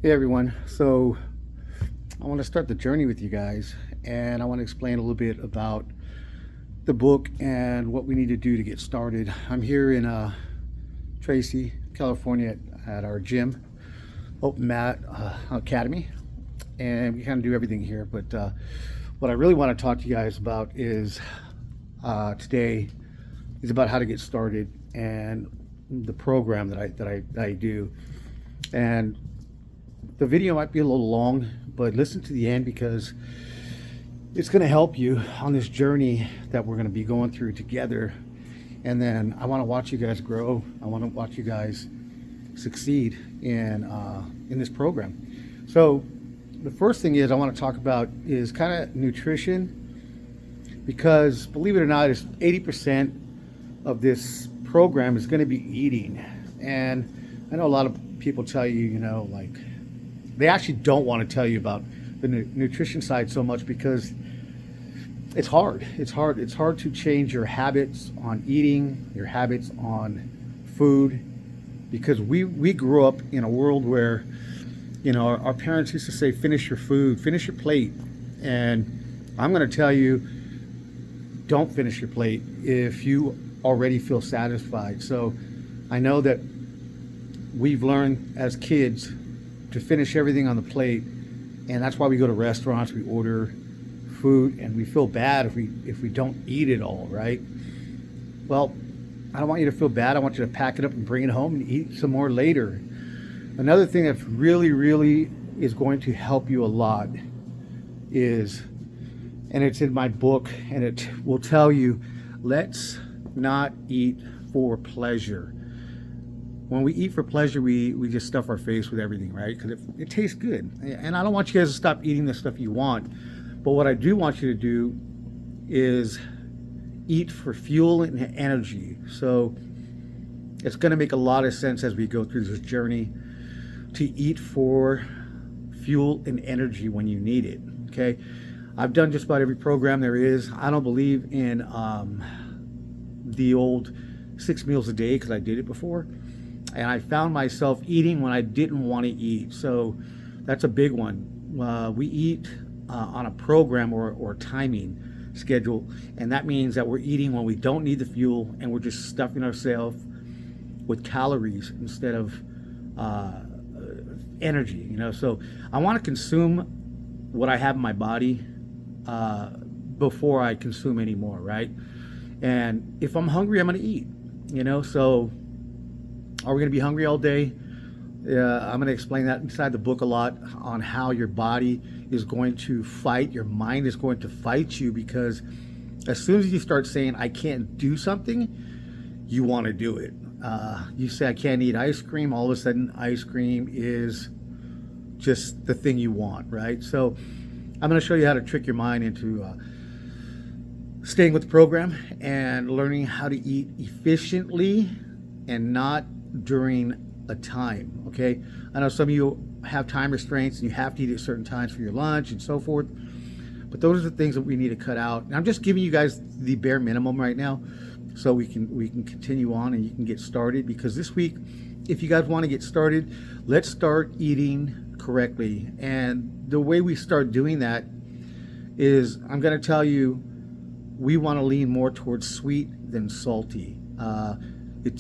Hey everyone, so I want to start the journey with you guys, and I want to explain a little bit about the book and what we need to do to get started. I'm here in Tracy, California at our gym, Open Mat Academy, and we kind of do everything here. But what I really want to talk to you guys about is today is about how to get started and the program that I do. And the video might be a little long, but listen to the end because it's going to help you on this journey that we're going to be going through together. And then I want to watch you guys grow. I want to watch you guys succeed in this program. So the first thing is I want to talk about is kind of nutrition, because believe it or not, it's 80% of this program is going to be eating. And I know a lot of people tell you, like, they actually don't want to tell you about the nutrition side so much because it's hard. It's hard to change your habits on eating, your habits on food, because we grew up in a world where, our parents used to say, finish your food, finish your plate. And I'm going to tell you, don't finish your plate if you already feel satisfied. So I know that we've learned as kids to finish everything on the plate, and that's why we go to restaurants, we order food, and we feel bad if we don't eat it all, right? Well, I don't want you to feel bad. I want you to pack it up and bring it home and eat some more later. Another thing that really is going to help you a lot is, and it's in my book, and it will tell you, let's not eat for pleasure. When we eat for pleasure, we just stuff our face with everything, right? Because it tastes good. And I don't want you guys to stop eating the stuff you want. But what I do want you to do is eat for fuel and energy. So it's going to make a lot of sense as we go through this journey to eat for fuel and energy when you need it, okay? I've done just about every program there is. I don't believe in the old 6 meals a day because I did it before. And I found myself eating when I didn't want to eat. So that's a big one. We eat on a program or timing schedule. And that means that we're eating when we don't need the fuel, and we're just stuffing ourselves with calories instead of energy. So I want to consume what I have in my body before I consume any more, right? And if I'm hungry, I'm going to eat, so are we going to be hungry all day? I'm going to explain that inside the book a lot on how your body is going to fight. Your mind is going to fight you, because as soon as you start saying, I can't do something, you want to do it. You say, I can't eat ice cream. All of a sudden, ice cream is just the thing you want, right? So I'm going to show you how to trick your mind into staying with the program and learning how to eat efficiently and not during a time, okay? I know some of you have time restraints and you have to eat at certain times for your lunch and so forth, but those are the things that we need to cut out. And I'm just giving you guys the bare minimum right now so we can continue on and you can get started, because this week, if you guys want to get started, let's start eating correctly. And the way we start doing that is, I'm going to tell you, we want to lean more towards sweet than salty. I'm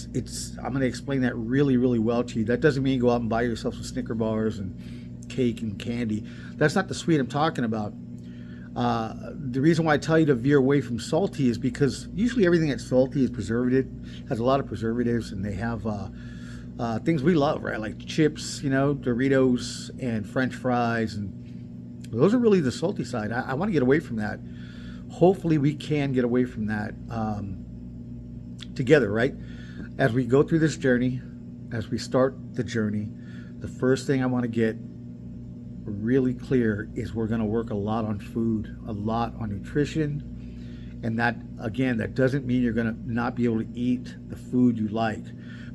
going to explain that really well to you. That doesn't mean go out and buy yourself some Snicker bars and cake and candy. That's not the sweet I'm talking about. The reason why I tell you to veer away from salty is because usually everything that's salty is preservative, has a lot of preservatives, and they have things we love, right? Like chips, Doritos and French fries, and those are really the salty side. I want to get away from that. Hopefully we can get away from that together, right? As we go through this journey, as we start the journey, the first thing I want to get really clear is we're going to work a lot on food, a lot on nutrition. And that, again, that doesn't mean you're going to not be able to eat the food you like,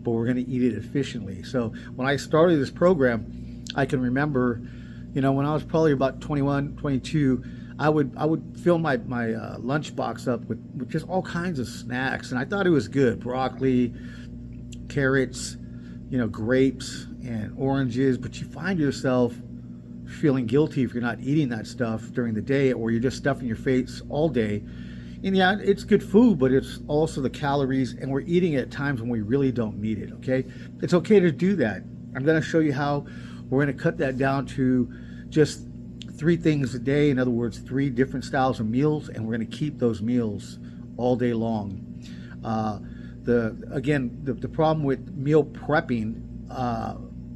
but we're going to eat it efficiently. So when I started this program, I can remember, when I was probably about 21, 22, I would fill my lunchbox up with just all kinds of snacks, and I thought it was good: broccoli, carrots, grapes, and oranges, but you find yourself feeling guilty if you're not eating that stuff during the day, or you're just stuffing your face all day. And yeah, it's good food, but it's also the calories, and we're eating it at times when we really don't need it, okay? It's okay to do that. I'm gonna show you how we're gonna cut that down to just 3 things a day. In other words, 3 different styles of meals, and we're gonna keep those meals all day long. The problem with meal prepping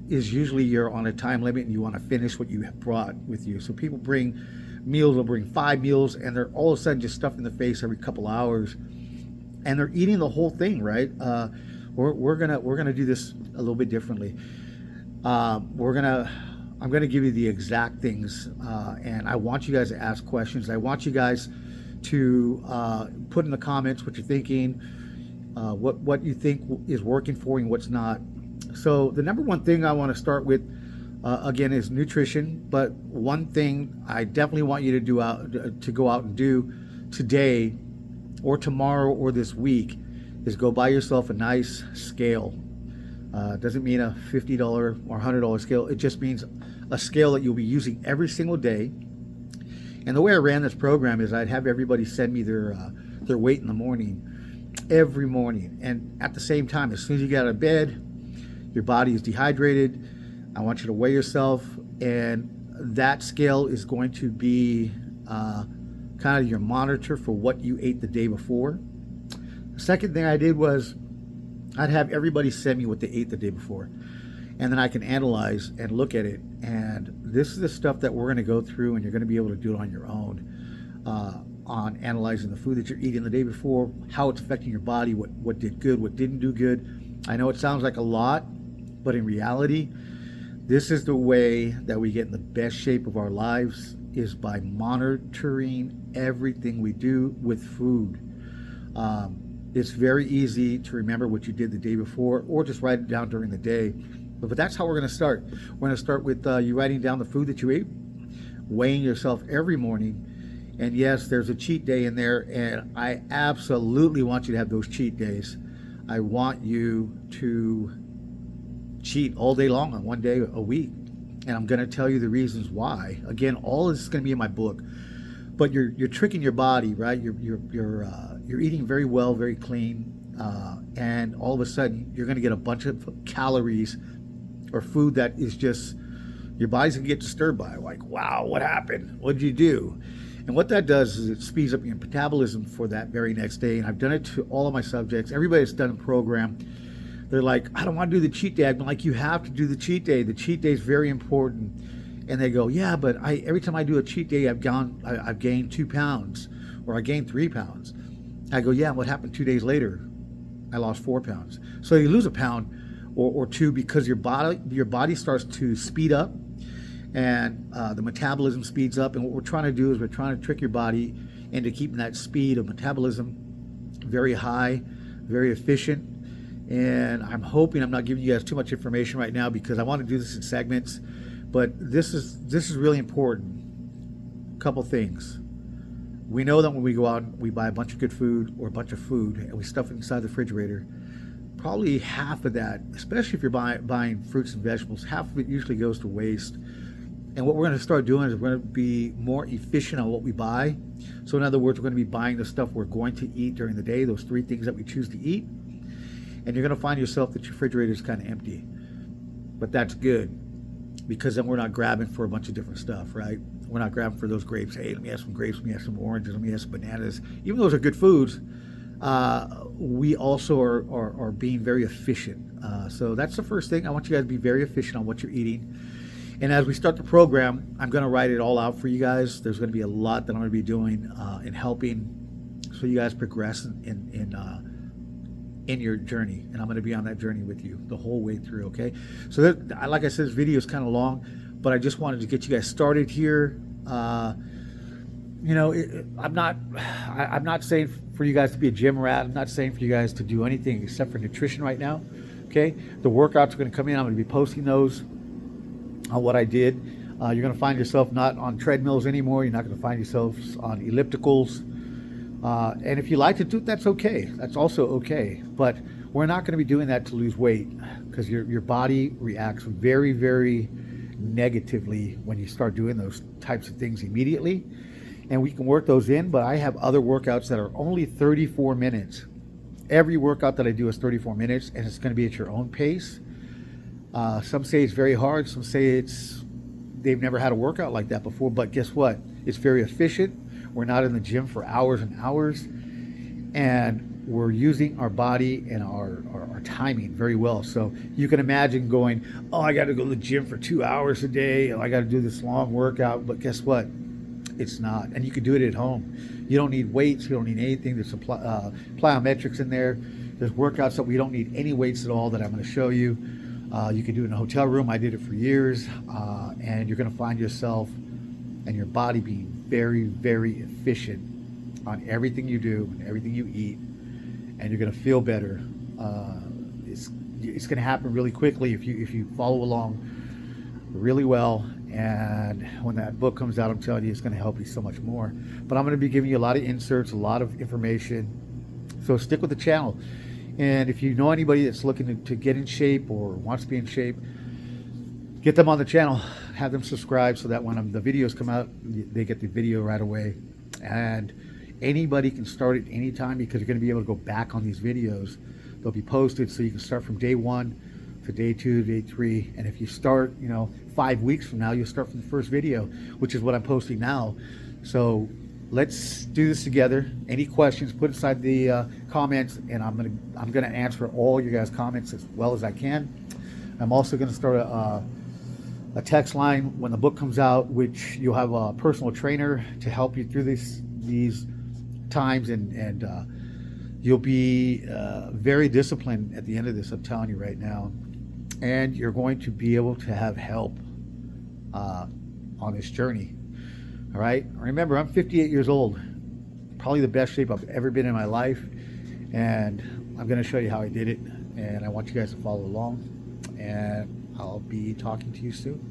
is usually you're on a time limit and you want to finish what you have brought with you. So people bring meals, they'll bring 5 meals, and they're all of a sudden just stuffed in the face every couple hours, and they're eating the whole thing, right? We're gonna do this a little bit differently. I'm gonna give you the exact things, and I want you guys to ask questions. I want you guys to put in the comments what you're thinking, what you think is working for you and what's not. So the number one thing I want to start with, again, is nutrition. But one thing I definitely want you to go out and do today or tomorrow or this week is go buy yourself a nice scale. Doesn't mean a $50 or $100 scale. It just means a scale that you'll be using every single day. And the way I ran this program is I'd have everybody send me their weight in the morning, every morning. And at the same time, as soon as you get out of bed, your body is dehydrated, I want you to weigh yourself, and that scale is going to be kind of your monitor for what you ate the day before. The second thing I did was I'd have everybody send me what they ate the day before, and then I can analyze and look at it. And this is the stuff that we're going to go through, and you're going to be able to do it on your own, on analyzing the food that you're eating the day before, how it's affecting your body, what did good, what didn't do good. I know it sounds like a lot, but in reality, this is the way that we get in the best shape of our lives, is by monitoring everything we do with food. It's very easy to remember what you did the day before, or just write it down during the day. But that's how we're going to start. We're going to start with you writing down the food that you ate, weighing yourself every morning. And yes, there's a cheat day in there, and I absolutely want you to have those cheat days. I want you to cheat all day long on one day a week, and I'm going to tell you the reasons why. Again, all this is going to be in my book, but you're tricking your body, right? You're eating very well, very clean, and all of a sudden you're going to get a bunch of calories or food that is just, your body's going to get disturbed by it. Like, wow, what happened? What did you do? And what that does is it speeds up your metabolism for that very next day. And I've done it to all of my subjects. Everybody that's done a program, they're like, I don't want to do the cheat day. I'm like, you have to do the cheat day. The cheat day is very important. And they go, yeah, but every time I do a cheat day, I've gained 2 pounds, or I gained 3 pounds. I go, yeah, what happened 2 days later? I lost 4 pounds. So you lose a pound or 2 because your body starts to speed up, and the metabolism speeds up. And what we're trying to do is we're trying to trick your body into keeping that speed of metabolism very high, very efficient. And I'm hoping I'm not giving you guys too much information right now, because I want to do this in segments. But this is really important. A couple things. We know that when we go out and we buy a bunch of good food, or a bunch of food, and we stuff it inside the refrigerator, probably half of that, especially if you're buying fruits and vegetables, half of it usually goes to waste. And what we're going to start doing is we're going to be more efficient on what we buy. So in other words, we're going to be buying the stuff we're going to eat during the day, those 3 things that we choose to eat. And you're going to find yourself that your refrigerator is kind of empty. But that's good, because then we're not grabbing for a bunch of different stuff, right? We're not grabbing for those grapes. Hey, let me have some grapes, let me have some oranges, let me have some bananas. Even though those are good foods, we also are being very efficient. So that's the first thing. I want you guys to be very efficient on what you're eating. And as we start the program, I'm going to write it all out for you guys. There's going to be a lot that I'm going to be doing in helping, so you guys progress in your journey. And I'm going to be on that journey with you the whole way through, okay? So that, like I said, this video is kind of long, but I just wanted to get you guys started here. You know, I'm not saying for you guys to be a gym rat. I'm not saying for you guys to do anything except for nutrition right now, okay? The workouts are going to come in. I'm going to be posting those on what I did. You're going to find yourself not on treadmills anymore. You're not going to find yourselves on ellipticals. And if you like to do it, that's okay. That's also okay. But we're not going to be doing that to lose weight, because your body reacts very, very negatively when you start doing those types of things immediately. And we can work those in, but I have other workouts that are only 34 minutes. Every workout that I do is 34 minutes, and it's going to be at your own pace. Some say it's very hard. Some say they've never had a workout like that before. But guess what? It's very efficient. We're not in the gym for hours and hours, and we're using our body and our timing very well. So you can imagine going, oh, I got to go to the gym for 2 hours a day, and I got to do this long workout. But guess what? It's not. And you can do it at home. You don't need weights. You don't need anything. There's some plyometrics in there. There's workouts that we don't need any weights at all that I'm going to show you. You can do it in a hotel room. I did it for years. And you're going to find yourself and your body being very, very efficient on everything you do and everything you eat. And you're going to feel better. It's going to happen really quickly if you follow along really well. And when that book comes out, I'm telling you, it's going to help you so much more. But I'm going to be giving you a lot of inserts, a lot of information. So stick with the channel. And if you know anybody that's looking to get in shape or wants to be in shape, get them on the channel. Have them subscribe so that when the videos come out, they get the video right away. And anybody can start at any time, because you're going to be able to go back on these videos. They'll be posted, so you can start from day 1 to day 2, day 3. And if you start, 5 weeks from now, you'll start from the first video, which is what I'm posting now. So let's do this together. Any questions, put inside the comments, and I'm gonna answer all your guys' comments as well as I can. I'm also gonna start a text line when the book comes out, which you'll have a personal trainer to help you through these times, and you'll be very disciplined at the end of this. I'm telling you right now. And you're going to be able to have help on this journey. All right. Remember, I'm 58 years old. Probably the best shape I've ever been in my life. And I'm going to show you how I did it. And I want you guys to follow along. And I'll be talking to you soon.